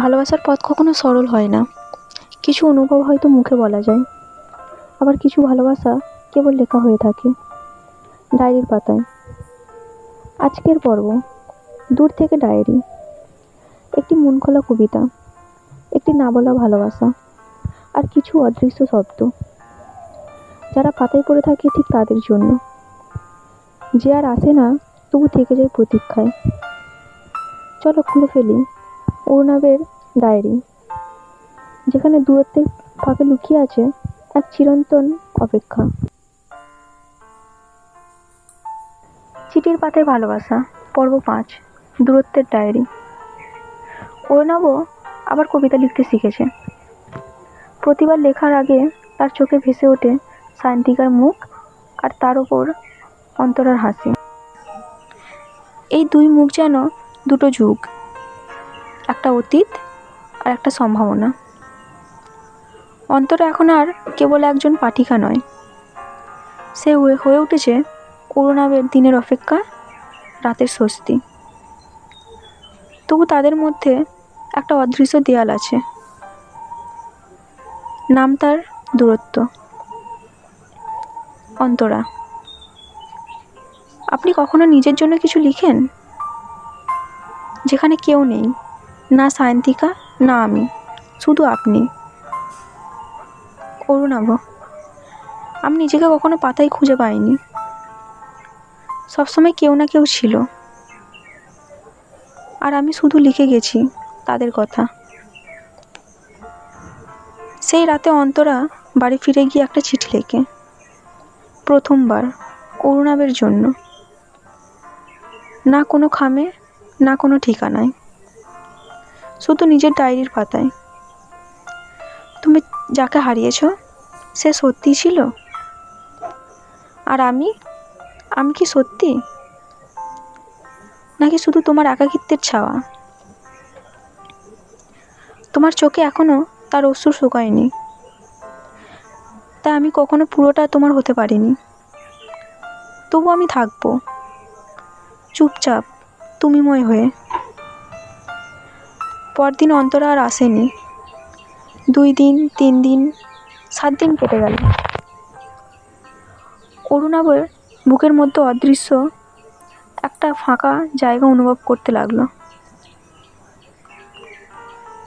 ভালোবাসার পথ কখনো সরল হয় না। কিছু অনুভব হয়তো মুখে বলা যায়, আবার কিছু ভালোবাসা কেবল লেখা হয়ে থাকে ডায়েরির পাতায়। আজকের পর্ব দূর থেকে ডায়েরি, একটি মন খোলা কবিতা, একটি না বলা ভালোবাসা, আর কিছু অদৃশ্য শব্দ যারা পাতায় পড়ে থাকে ঠিক তাদের জন্য, যে আর আসে না তবু থেকে যায় প্রতীক্ষায়। চলো খুলে ফেলি অরুণাবের ডায়েরি, যেখানে দূরত্বের ফাঁকে লুকিয়ে আছে এক চিরন্তন অপেক্ষা। চিঠির পাতায় ভালোবাসা, পর্ব 5, দূরত্বের ডায়েরি। অরুণাবও আবার কবিতা লিখতে শিখেছে। প্রতিবার লেখার আগে তার চোখে ভেসে ওঠে সায়ন্তিকার মুখ, আর তার ওপর অন্তরার হাসি। এই দুই মুখ যেন দুটো যুগ, একটা অতীত আর একটা সম্ভাবনা। অন্তরা এখন আর কেবল একজন পাঠিকা নয়, সে হয়ে উঠেছে অরুণাবের দিনের অপেক্ষা, রাতের স্বস্তি। তবু তাদের মধ্যে একটা অদৃশ্য দেয়াল আছে, নাম তার দূরত্ব। অন্তরা, আপনি কখনো নিজের জন্য কিছু লিখেন, যেখানে কেউ নেই, না সায়ন্তিকা না আমি, শুধু আপনি? অরুণাব, আমি নিজেকে কখনো পাতায় খুঁজে পাইনি, সবসময় কেউ না কেউ ছিল, আর আমি শুধু লিখে গেছি তাদের কথা। সেই রাতে অন্তরা বাড়ি ফিরে গিয়ে একটা চিঠি লেখে, প্রথমবার অরুণাবের জন্য। না কোনো খামে, না কোনো ঠিকানায়, শুধু নিজের ডায়েরির পাতায়। তুমি যাকে হারিয়েছ সে সত্যি ছিল, আর আমি কি সত্যি, নাকি শুধু তোমার একাকিত্বের ছাওয়া? তোমার চোখে এখনো তার অশ্রু শুকায়নি, তাই আমি কখনো পুরোটা তোমার হতে পারিনি। তবু আমি থাকবো চুপচাপ তুমিময় হয়ে। পরদিন অন্তরা আর আসেনি। 2 দিন, 3 দিন, 7 দিন কেটে গেল। অরুণাবের বুকের মধ্যে অদৃশ্য একটা ফাঁকা জায়গা অনুভব করতে লাগলো।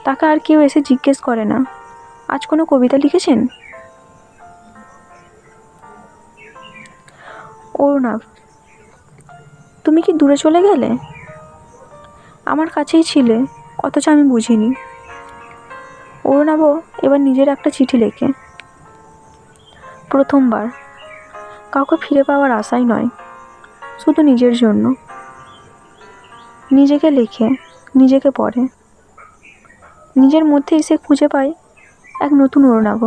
তাকে আর কেউ এসে জিজ্ঞেস করে না, আজ কোনো কবিতা লিখেছেন? অরুণাব, তুমি কি দূরে চলে গেলে? আমার কাছেই ছিলে, অথচ আমি বুঝিনি। অরুণাবও এবার নিজের একটা চিঠি লেখে, প্রথমবার, কাউকে ফিরে পাওয়ার আশাই নয়, শুধু নিজের জন্য। নিজেকে লেখে, নিজেকে পড়ে, নিজের মধ্যেই সে খুঁজে পায় এক নতুন অরুণাব।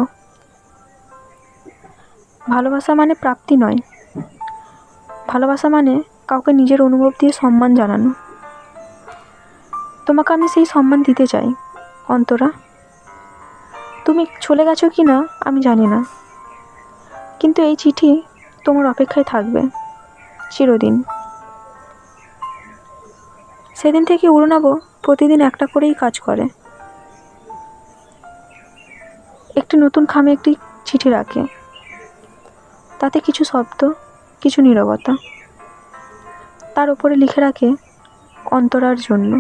ভালোবাসা মানে প্রাপ্তি নয়, ভালোবাসা মানে কাউকে নিজের অনুভব দিয়ে সম্মান জানানো। তোমাকে আমি সেই সম্মান দিতে চাই অন্তরা। তুমি চলে গেছো কি না আমি জানি না, কিন্তু এই চিঠি তোমার অপেক্ষায় থাকবে চিরদিন। সেদিন থেকে অরুণাব প্রতিদিন একটা করেই কাজ করে। একটি নতুন খামে একটি চিঠি রাখে, তাতে কিছু শব্দ, কিছু নীরবতা, তার উপরে লিখে রাখে অন্তরার জন্য।